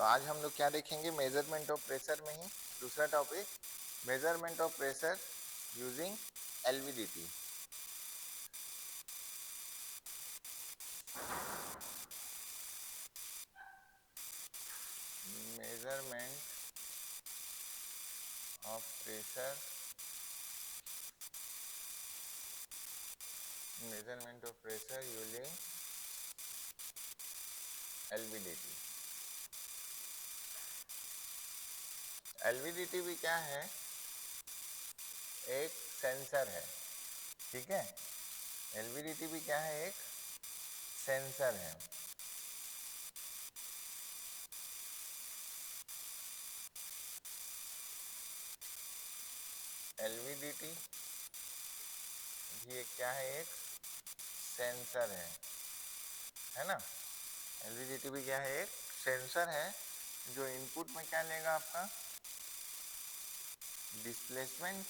तो आज हम लोग क्या देखेंगे, मेजरमेंट ऑफ प्रेशर में ही दूसरा topic, measurement of pressure using LVDT. Measurement of pressure, measurement of pressure using LVDT. LVDT भी क्या है, एक सेंसर है, ठीक है। एलवीडीटी भी क्या है, एक सेंसर है। एलवीडीटी भी एक क्या है, एक सेंसर है ना। एलवीडीटी भी क्या है, एक सेंसर है जो इनपुट में क्या लेगा, आपका डिस्प्लेसमेंट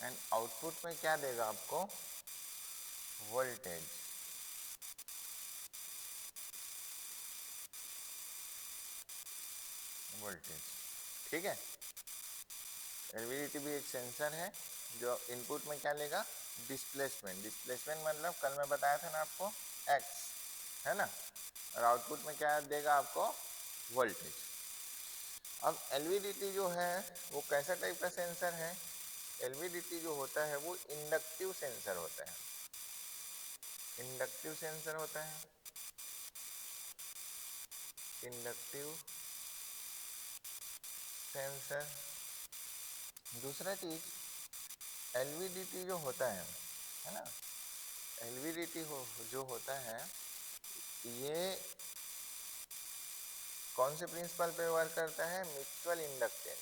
एंड आउटपुट में क्या देगा आपको, वोल्टेज। ठीक है। एलवीडीटी भी एक सेंसर है जो इनपुट में क्या लेगा, डिस्प्लेसमेंट मतलब कल मैं बताया था ना आपको, एक्स, है ना। और आउटपुट में क्या देगा आपको, वोल्टेज। अब एलवीडीटी जो है वो कैसा टाइप का सेंसर है, एलवीडीटी जो होता है वो इंडक्टिव सेंसर होता है। इंडक्टिव सेंसर होता है, इंडक्टिव सेंसर। दूसरा चीज, एलवीडीटी जो होता है ना, एलवीडीटी जो होता है ये कौन से प्रिंसिपल पे वर्क करता है, म्यूचुअल इंडक्टेंस।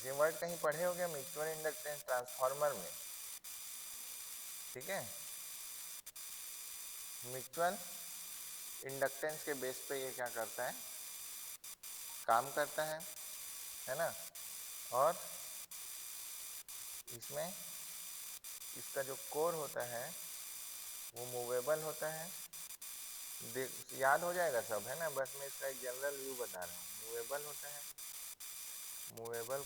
ये वर्ड कहीं पढ़े हो गया, म्यूचुअल इंडक्टेंस, ट्रांसफार्मर में, ठीक है। म्यूचुअल इंडक्टेंस के बेस पे ये क्या करता है, काम करता है ना। और इसमें इसका जो कोर होता है वो मूवेबल होता है, याद हो जाएगा सब, है ना। बस मैं इसका एक जनरल व्यू बता रहा हूँ। मूवेबल होता है, मूवेबल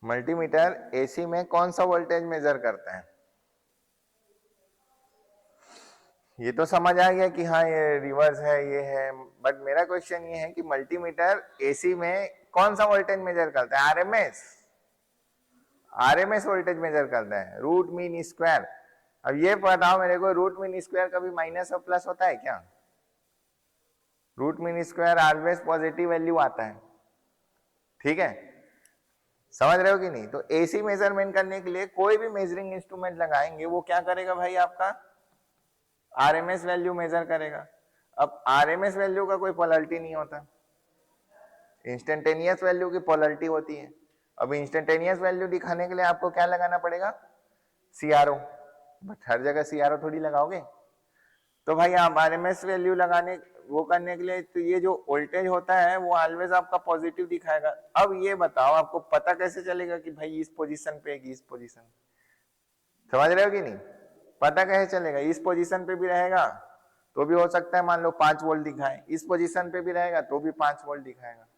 मल्टीमीटर एसी में कौन सा वोल्टेज मेजर करता है? ये तो समझ आ गया कि हाँ ये रिवर्स है ये है, बट मेरा क्वेश्चन ये है कि मल्टीमीटर एसी में कौन सा वोल्टेज मेजर करता है? आरएमएस, आरएमएस वोल्टेज मेजर करता है, रूट मीन स्क्वायर। अब ये बताओ मेरे को, रूट मीन स्क्वायर कभी माइनस और प्लस होता है क्या? Root mean square always positive value आता है, ठीक है, समझ रहे हो कि नहीं? तो एसी मेजरमेंट करने के लिए कोई भी मेजरिंग इंस्ट्रूमेंट लगाएंगे वो क्या करेगा भाई? आपका आरएमएस वैल्यू मेजर करेगा। अब आरएमएस वैल्यू का कोई पोलैरिटी नहीं होता, इंस्टेंटेनियस वैल्यू की पोलैरिटी होती है। अब इंस्टेंटेनियस वैल्यू दिखाने के लिए आपको क्या लगाना पड़ेगा? सीआरओ, बट हर जगह सीआरओ थोड़ी लगाओगे। तो भाई आप आरएमएस वैल्यू लगाने वो करने के लिए तो ये जो वोल्टेज होता है वो ऑलवेज आपका पॉजिटिव दिखाएगा। अब ये बताओ आपको पता कैसे चलेगा कि भाई इस पोजीशन पे है, इस पोजीशन, समझ रहे हो कि नहीं? पता कैसे चलेगा? इस पोजीशन पे भी रहेगा तो भी हो सकता है मान लो 5 वोल्ट दिखाए, इस पोजीशन पे भी रहेगा तो भी 5 वोल्ट दिखाएगा।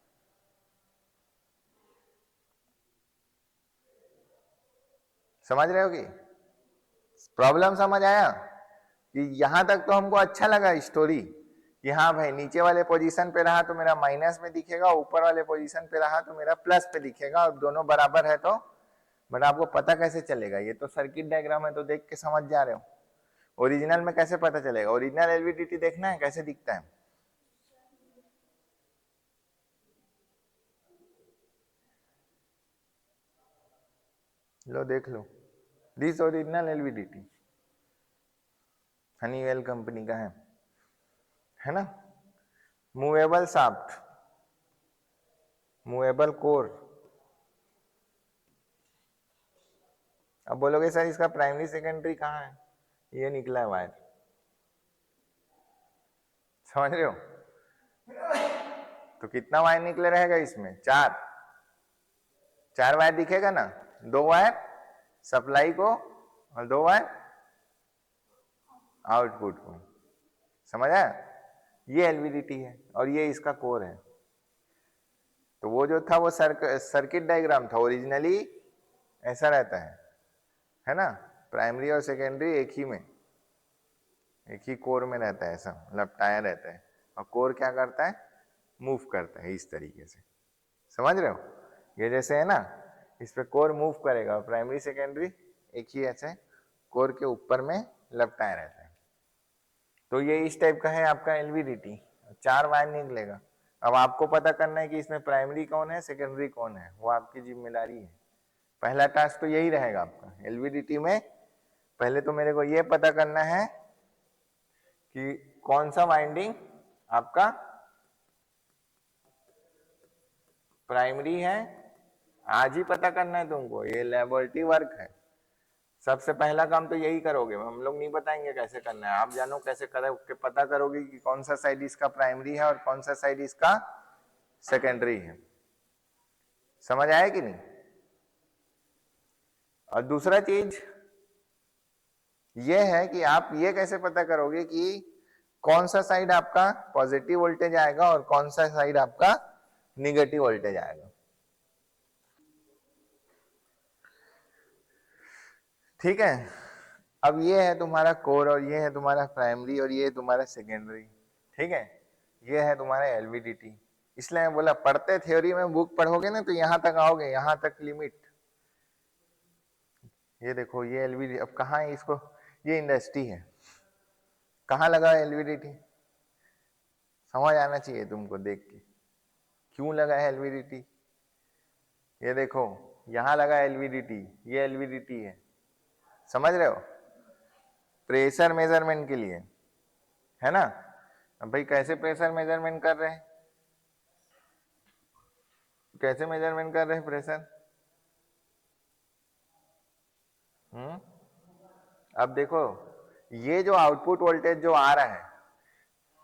समझ रहे हो कि प्रॉब्लम समझ आया? कि यहां तक तो हमको अच्छा लगा स्टोरी कि हाँ भाई नीचे वाले पोजीशन पे रहा तो मेरा माइनस में दिखेगा, ऊपर वाले पोजीशन पे रहा तो मेरा प्लस पे दिखेगा, और दोनों बराबर है तो। बट आपको पता कैसे चलेगा? ये तो सर्किट डायग्राम है तो देख के समझ जा रहे हो। ओरिजिनल में कैसे पता चलेगा? ओरिजिनल एलवीडीटी देखना है कैसे दिखता है? लो देख लो, this original LVDT Honeywell company का है ना? Movable shaft, movable core. अब बोलोगे सर इसका प्राइमरी सेकेंडरी कहाँ है? ये निकला है वायर, समझ रहे हो? तो कितना वायर निकले रहेगा इसमें? 4 वायर दिखेगा ना, 2 वायर सप्लाई को और 2 वायर आउटपुट को, समझ आया? ये एलवीडीटी है और ये इसका कोर है। तो वो जो था वो सर्किट डायग्राम था, ओरिजिनली ऐसा रहता है ना? प्राइमरी और सेकेंडरी एक ही में, एक ही कोर में रहता है, ऐसा लपटाया रहता है, और कोर क्या करता है? मूव करता है इस तरीके से, समझ रहे हो? ये जैसे है ना, इस पे कोर मूव करेगा, प्राइमरी सेकेंडरी एक ही ऐसे कोर के ऊपर में लपटाया रहता है। तो ये इस टाइप का है आपका एलवीडीटी, 4 वायर निकलेगा। अब आपको पता करना है कि इसमें प्राइमरी कौन है, सेकेंडरी कौन है, वो आपकी जिम्मेदारी है। पहला टास्क तो यही रहेगा आपका एलवीडीटी में। पहले तो मेरे को ये पता करना है कि कौन सा वाइंडिंग आपका प्राइमरी है, आज ही पता करना है तुमको, ये लैबोरेटरी वर्क है। सबसे पहला काम तो यही करोगे, हम लोग नहीं बताएंगे कैसे करना है, आप जानो कैसे करोगे, पता करोगे कि कौन सा साइड इसका प्राइमरी है और कौन सा साइड इसका सेकेंडरी है। समझ आया कि नहीं? और दूसरा चीज ये है कि आप ये कैसे पता करोगे कि कौन सा साइड आपका पॉजिटिव वोल्टेज आएगा और कौन सा साइड आपका निगेटिव वोल्टेज आएगा। ठीक है, अब ये है तुम्हारा कोर और ये है तुम्हारा प्राइमरी और ये है तुम्हारा सेकेंडरी, ठीक है, ये है तुम्हारा एलवीडीटी। इसलिए मैं बोला पढ़ते थ्योरी में बुक पढ़ोगे ना तो यहां तक आओगे, यहां तक लिमिट। ये देखो ये एलवीडी, अब कहाँ है इसको, ये इंडस्ट्री है, कहाँ लगा एलवीडीटी? समझ आना चाहिए तुमको देख के, क्यों लगा है एलवीडीटी? ये देखो यहां लगा एलवीडीटी, ये एलवीडीटी है, समझ रहे हो? प्रेशर मेजरमेंट के लिए, है ना? अब भाई कैसे प्रेशर मेजरमेंट कर रहे हैं, कैसे मेजरमेंट कर रहे हैं प्रेशर? अब देखो ये जो आउटपुट वोल्टेज जो आ रहा है,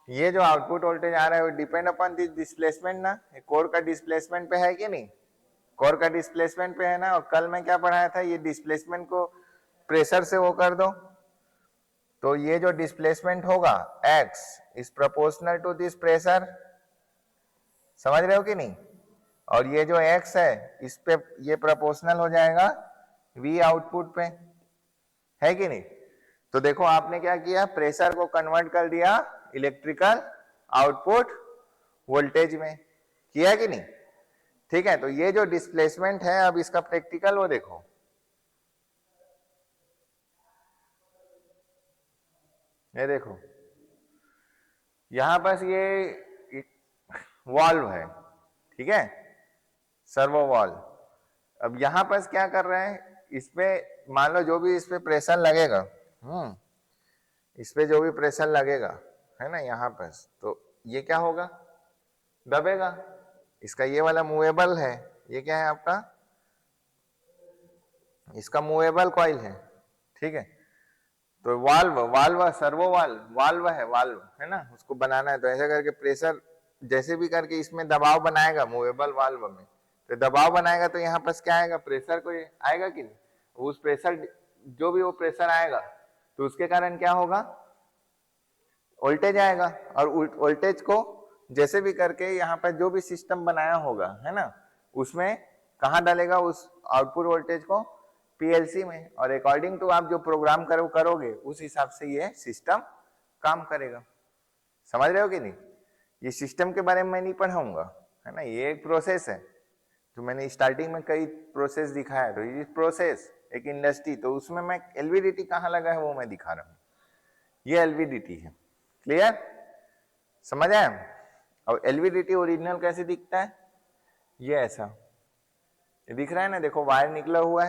ये जो आउटपुट वोल्टेज आ रहा है वो डिपेंड अपॉन दिस डिस्प्लेसमेंट ना, कोर का डिस्प्लेसमेंट पे है कि नहीं? कोर का डिस्प्लेसमेंट पे है ना। और कल मैं क्या पढ़ाया था, ये डिस्प्लेसमेंट को प्रेशर से वो कर दो, तो ये जो डिस्प्लेसमेंट होगा x is proportional to this pressure, समझ रहे हो कि नहीं? और ये जो x है इस पे ये प्रोपोर्शनल हो जाएगा v आउटपुट पे, है कि नहीं। तो देखो आपने क्या किया, प्रेशर को कन्वर्ट कर दिया इलेक्ट्रिकल आउटपुट वोल्टेज में, किया कि नहीं। ठीक है, तो ये जो डिस्प्लेसमेंट है अब इसका प्रैक्टिकल वो देखो, ये देखो यहां बस ये वाल्व है, ठीक है, सर्वो वाल्व। अब यहां पर क्या कर रहे हैं, इस पे मान लो जो भी इस पे प्रेशर लगेगा, इस पे जो भी प्रेशर लगेगा है ना यहाँ पर, तो ये क्या होगा, दबेगा। इसका ये वाला मूवेबल है, ये क्या है आपका, इसका मूवेबल कॉइल है, ठीक है। तो वाल्व वाल्व सर्वो वाल्व है, वाल्व है ना, उसको बनाना है। तो ऐसा करके प्रेशर जैसे भी करके इसमें दबाव बनाएगा मूवेबल वाल्व में, तो दबाव बनाएगा तो यहाँ पर क्या आएगा, प्रेशर को आएगा कि नहीं, उस प्रेशर जो भी वो प्रेशर आएगा तो उसके कारण क्या होगा, वोल्टेज आएगा। और वोल्टेज को जैसे भी करके यहाँ पर जो भी सिस्टम बनाया होगा है ना, उसमें कहाँ डालेगा, उस आउटपुट वोल्टेज को पीएलसी में, और अकॉर्डिंग टू आप जो प्रोग्राम करोगे उस हिसाब से ये सिस्टम काम करेगा। समझ रहे हो कि नहीं। ये सिस्टम के बारे में मैं नहीं पढ़ाऊंगा, है ना, ये एक प्रोसेस है जो मैंने स्टार्टिंग में कई प्रोसेस दिखाया। तो ये प्रोसेस एक इंडस्ट्री, तो उसमें मैं एलवीडीटी कहाँ लगा है वो मैं दिखा रहा हूँ, ये एलवीडीटी है। क्लियर, समझ आया। और एलवीडीटी ओरिजिनल कैसे दिखता है, ये ऐसा, ये दिख रहा है ना, देखो वायर निकला हुआ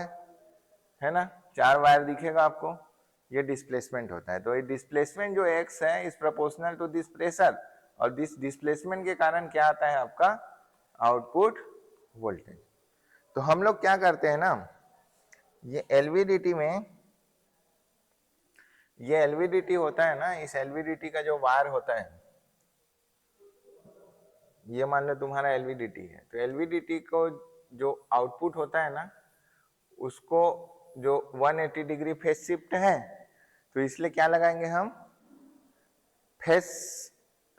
है ना, 4 वायर दिखेगा आपको, ये डिस्प्लेसमेंट होता है। तो ये डिस्प्लेसमेंट जो x है is proportional to this pressure, और दिस डिस्प्लेसमेंट के कारण क्या आता है आपका आउटपुट वोल्टेज। तो हम लोग क्या करते हैं ना, ये एलवीडीटी में, ये एलवीडीटी होता है ना, इस एलवीडीटी का जो वायर होता है, ये मान लो तुम्हारा एलवीडीटी है, तो एलवीडीटी को जो आउटपुट होता है ना, उसको जो 180 डिग्री फेस शिफ्ट है, तो इसलिए क्या लगाएंगे हम, face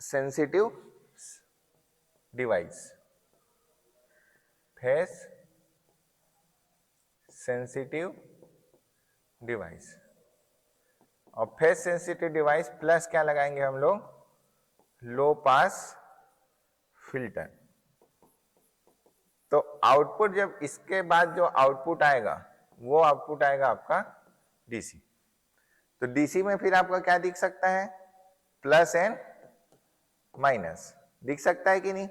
sensitive device, face sensitive device. और फेस सेंसिटिव डिवाइस प्लस क्या लगाएंगे हम लोग, लो पास फिल्टर। तो आउटपुट जब इसके बाद जो आउटपुट आएगा वो आउटपुट आएगा आपका डीसी। तो डीसी में फिर आपका क्या दिख सकता है, प्लस एंड माइनस दिख सकता है कि नहीं।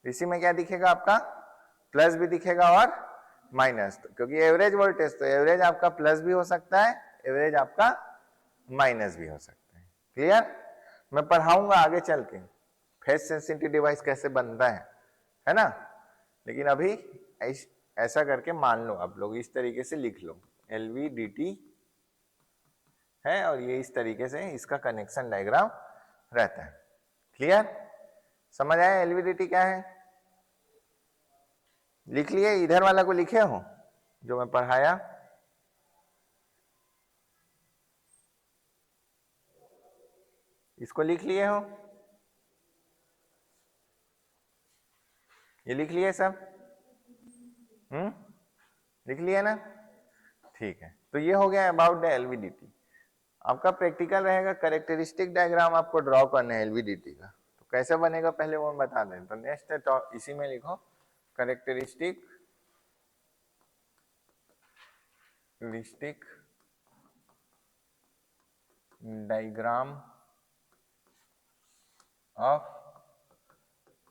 डीसी में क्या दिखेगा आपका, प्लस भी दिखेगा और माइनस, तो क्योंकि एवरेज वोल्टेज, तो एवरेज आपका प्लस भी हो सकता है, एवरेज आपका माइनस भी हो सकता है। क्लियर, मैं पढ़ाऊंगा आगे चल के फेस सेंसिटिव डिवाइस कैसे बनता है ना। लेकिन अभी ऐसा करके मान लो आप लोग, इस तरीके से लिख लो, एलवीडीटी है और ये इस तरीके से इसका कनेक्शन डायग्राम रहता है। क्लियर, समझ आया एलवीडीटी क्या है, लिख लिए, इधर वाला को लिखे हो जो मैं पढ़ाया, इसको लिख लिए हो, ये लिख लिए सब, लिख लिया ना, ठीक है। तो ये हो गया अबाउट द एलवीडीटी। आपका प्रैक्टिकल रहेगा, कैरेक्टरिस्टिक डायग्राम आपको ड्रॉ करना है एलवीडीटी का। तो कैसे बनेगा पहले वो बता दें। तो नेक्स्ट है, तो इसी में लिखो कैरेक्टरिस्टिक डायग्राम ऑफ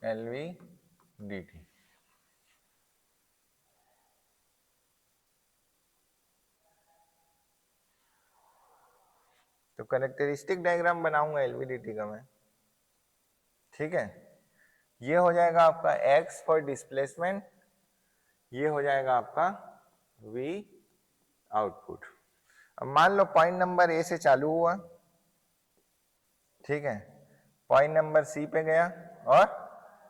एलवीडीटी। तो कैरेक्टरिस्टिक डायग्राम बनाऊंगा एलवीडीटी का मैं, ठीक है। ये हो जाएगा आपका x फॉर डिस्प्लेसमेंट, ये हो जाएगा आपका v आउटपुट। अब मान लो पॉइंट नंबर ए से चालू हुआ, ठीक है, पॉइंट नंबर सी पे गया और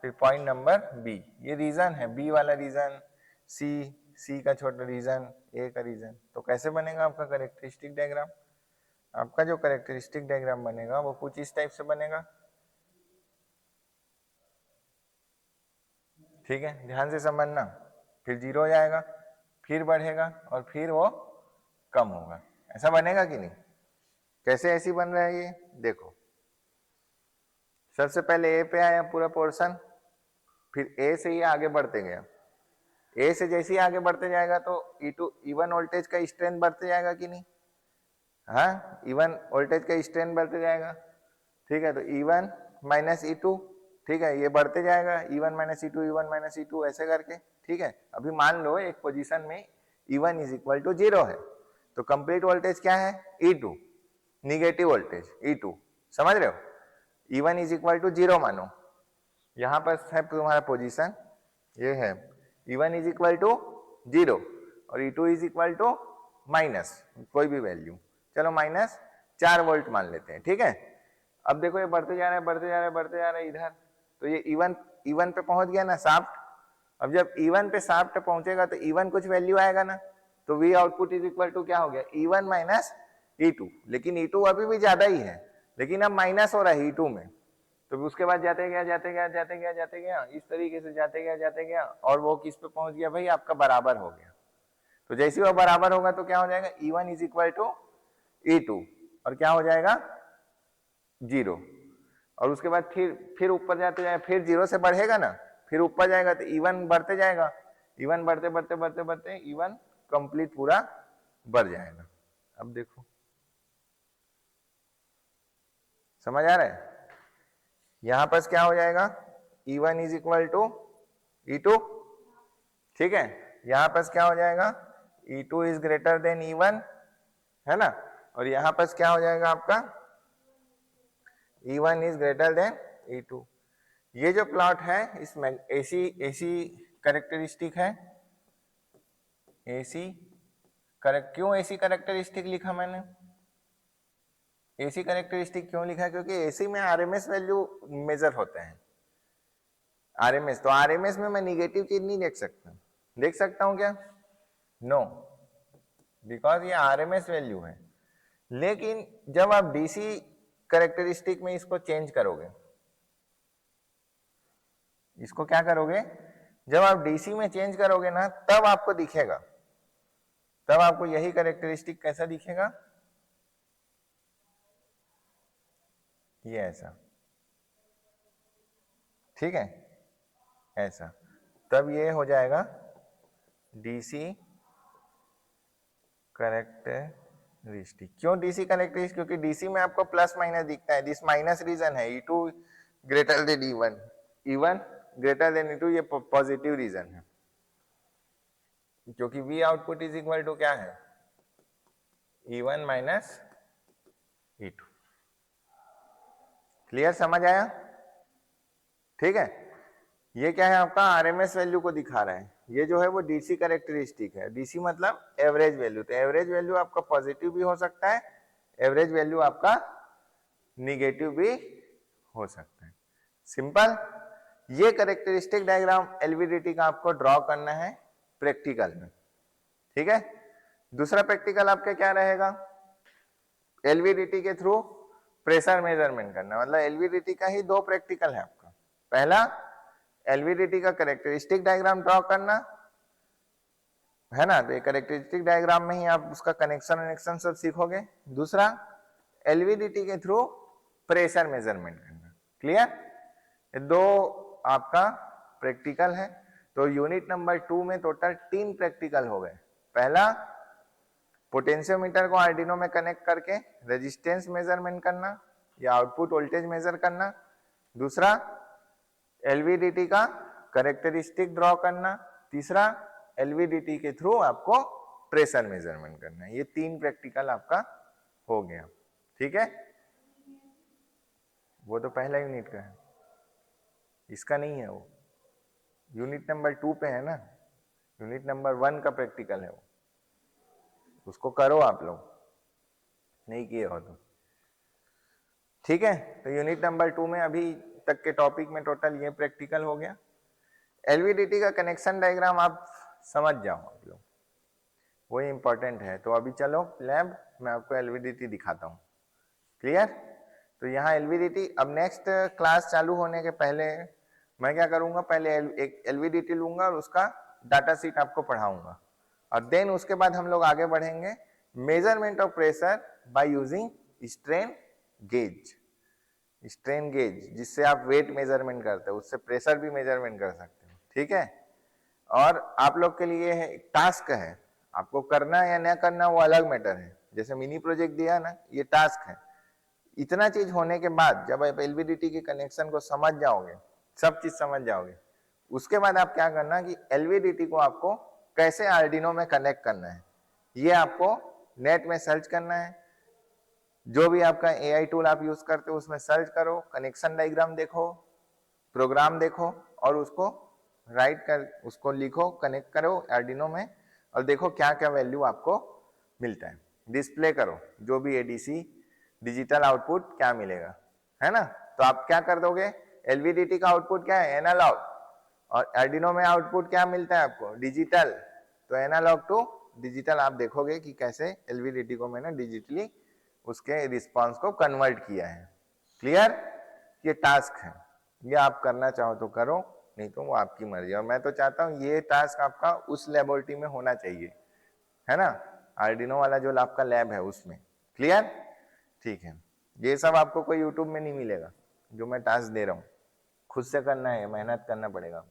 फिर पॉइंट नंबर बी, ये रीजन है, बी वाला रीजन, सी का छोटा रीजन, ए का रीजन। तो कैसे बनेगा आपका कैरेक्टरिस्टिक डायग्राम, आपका जो कैरेक्टरिस्टिक डायग्राम बनेगा वो कुछ इस टाइप से बनेगा, ठीक है, ध्यान से समझना। फिर 0 हो जाएगा, फिर बढ़ेगा और फिर वो कम होगा। ऐसा बनेगा कि नहीं? कैसे ऐसी बन रहा है ये देखो। सबसे पहले ए पे आया पूरा पोर्शन, फिर ए से ही आगे बढ़ते गया। ए से जैसे ही आगे बढ़ते जाएगा तो E1 वोल्टेज का स्ट्रेंथ बढ़ते जाएगा कि नहीं? हाँ, E1 वोल्टेज का स्ट्रेंथ बढ़ते जाएगा। ठीक है, तो E1 माइनस E2, ठीक है, ये बढ़ते जाएगा E1 minus E2, E1 minus E2 ऐसे करके। ठीक है, अभी मान लो एक पोजीशन में E1 इज इक्वल टू 0 है, तो कंप्लीट वोल्टेज क्या है? E2, निगेटिव वोल्टेज E2, समझ रहे हो? E1 इज इक्वल टू 0 मानो, यहां पर है तुम्हारा पोजीशन, ये है E1 इज इक्वल टू 0 और E2 is equal to minus कोई भी वैल्यू, चलो माइनस 4 वोल्ट मान लेते हैं। ठीक है, अब देखो ये बढ़ते जा रहा है, बढ़ते जा रहा है, बढ़ते जा रहा है इधर, तो ये E1 पे पहुंच गया ना शाफ्ट। अब जब E1 पे शाफ्ट पहुंचेगा तो E1 कुछ वैल्यू आएगा ना, तो V output is equal to क्या हो गया? E1 माइनस E2, लेकिन E2 अभी भी ज्यादा ही है, लेकिन अब माइनस हो रहा है E2 में, तो उसके बाद जाते गया जाते गया जाते गया जाते गया इस तरीके से जाते गया और वो किस पे पहुंच गया भाई? आपका बराबर हो गया। तो जैसे वो बराबर होगा तो क्या हो जाएगा? E1 is equal to E2 और क्या हो जाएगा? 0। और उसके बाद फिर ऊपर जाते जाए, फिर 0 से बढ़ेगा ना, फिर ऊपर जाएगा तो E1 बढ़ते जाएगा, E1 बढ़ते बढ़ते बढ़ते बढ़ते E1 कंप्लीट पूरा बढ़ जाएगा। अब देखो समझ आ रहा है? यहां पर क्या हो जाएगा? E1 is equal to E2, ठीक है, यहां पर क्या हो जाएगा? E2 is greater than E1, है ना, और यहां पर क्या हो जाएगा आपका? E1 is greater than E2। ये जो प्लॉट है इसमें एसी कैरेक्टरिस्टिक है, एसी करेक्ट। क्यों एसी कैरेक्टरिस्टिक लिखा मैंने? एसी कैरेक्टरिस्टिक क्यों लिखा? क्योंकि एसी में आरएमएस वैल्यू मेजर होते हैं, आरएमएस। तो आरएमएस में मैं निगेटिव चीज नहीं देख सकता, देख सकता हूं क्या? नो, बिकॉज ये आरएमएस वैल्यू है। लेकिन जब आप डीसी कैरेक्टरिस्टिक में इसको चेंज करोगे, इसको क्या करोगे? जब आप डीसी में चेंज करोगे ना, तब आपको दिखेगा, तब आपको यही कैरेक्टरिस्टिक कैसा दिखेगा? ये ऐसा, ठीक है, ऐसा। तब ये हो जाएगा डीसी कैरेक्टरिस्टिक। क्यों डीसी कैरेक्टरिस्टिक? क्योंकि डीसी में आपको प्लस माइनस दिखता है, दिस माइनस रीजन है, E2 greater than E1, E1 greater than E2, ये पॉजिटिव रीजन है, क्योंकि V output is equal to क्या है? E1 minus E2। क्लियर, समझ आया? ठीक है, ये क्या है आपका? आरएमएस वैल्यू को दिखा रहा है। ये जो है वो डीसी कैरेक्टरिस्टिक है। डीसी मतलब एवरेज वैल्यू, तो एवरेज वैल्यू आपका पॉजिटिव भी हो सकता है, एवरेज वैल्यू आपका निगेटिव भी हो सकता है। सिंपल। ये कैरेक्टरिस्टिक डायग्राम एलवीडीटी का आपको ड्रॉ करना है प्रैक्टिकल में, ठीक है। दूसरा प्रैक्टिकल आपका क्या रहेगा? एलवीडीटी के थ्रू प्रेशर मेजरमेंट करना, मतलब एलवीडीटी का ही दो प्रैक्टिकल है आपका। पहला एलवीडीटी का कैरेक्टरिस्टिक डायग्राम ड्रॉ करना है ना, तो ये कैरेक्टरिस्टिक डायग्राम में ही आप उसका कनेक्शन सब सीखोगे। दूसरा एलवीडीटी के थ्रू प्रेशर मेजरमेंट करना। क्लियर? ये दो आपका प्रैक्टिकल है। तो यूनिट नंबर 2 में टोटल 3 प्रैक्टिकल हो गए। पहला पोटेंशियोमीटर को आर्डिनो में कनेक्ट करके रेजिस्टेंस मेजरमेंट करना या आउटपुट वोल्टेज मेजर करना। दूसरा एलवीडीटी का कैरेक्टरिस्टिक ड्रॉ करना। तीसरा एलवीडीटी के थ्रू आपको प्रेशर मेजरमेंट करना है। ये 3 प्रैक्टिकल आपका हो गया, ठीक है। वो तो पहला यूनिट का है, इसका नहीं है। वो यूनिट नंबर 2 पे है ना, यूनिट नंबर 1 का प्रैक्टिकल है वो, उसको करो आप लोग, नहीं किए हो तो, ठीक है। तो यूनिट नंबर 2 में अभी तक के टॉपिक में टोटल ये प्रैक्टिकल हो गया। एलवीडीटी का कनेक्शन डायग्राम आप समझ जाओ आप लोग, वही इंपॉर्टेंट है। तो अभी चलो लैब, मैं आपको एलवीडीटी दिखाता हूँ। क्लियर? तो यहाँ एलवीडीटी, अब नेक्स्ट क्लास चालू होने के पहले मैं क्या करूंगा, पहले एक एलवीडीटी लूंगा और उसका डाटा शीट आपको पढ़ाऊंगा, और देन उसके बाद हम लोग आगे बढ़ेंगे measurement of pressure by using strain gauge. Strain gauge जिससे आप वेट मेजरमेंट करते हो, उससे प्रेशर भी मेजरमेंट कर सकते हो, ठीक है। और आप लोग के लिए है टास्क है, आपको करना या ना करना वो अलग मैटर है। जैसे मिनी प्रोजेक्ट दिया ना, ये टास्क है। इतना चीज होने के बाद जब आप एलवीडीटी के कनेक्शन को समझ जाओगे, सब चीज समझ जाओगे, उसके बाद आप क्या करना कि एलवीडीटी को आपको कैसे आर्डिनो में कनेक्ट करना है, ये आपको नेट में सर्च करना है। जो भी आपका एआई टूल आप यूज करते हो उसमें सर्च करो, कनेक्शन डायग्राम देखो, प्रोग्राम देखो, और उसको राइट कर, उसको लिखो, कनेक्ट करो आर्डिनो में, और देखो क्या क्या वैल्यू आपको मिलता है। डिस्प्ले करो जो भी एडीसी डिजिटल आउटपुट क्या मिलेगा, है ना। तो आप क्या कर दोगे, एलवीडीटी का आउटपुट क्या है, एनालॉग, और आर्डिनो में आउटपुट क्या मिलता है आपको, डिजिटल। तो एनालॉग टू डिजिटल आप देखोगे कि कैसे एलवीडीटी को मैंने डिजिटली उसके रिस्पांस को कन्वर्ट किया है। क्लियर। ये टास्क है, ये आप करना चाहो तो करो, नहीं तो वो आपकी मर्जी। और मैं तो चाहता हूँ ये टास्क आपका उस लेबोरेटरी में होना चाहिए, है ना, आर्डिनो वाला जो आपका लैब है उसमें। क्लियर, ठीक है। ये सब आपको कोई यूट्यूब में नहीं मिलेगा जो मैं टास्क दे रहा हूँ, खुद से करना है, मेहनत करना पड़ेगा।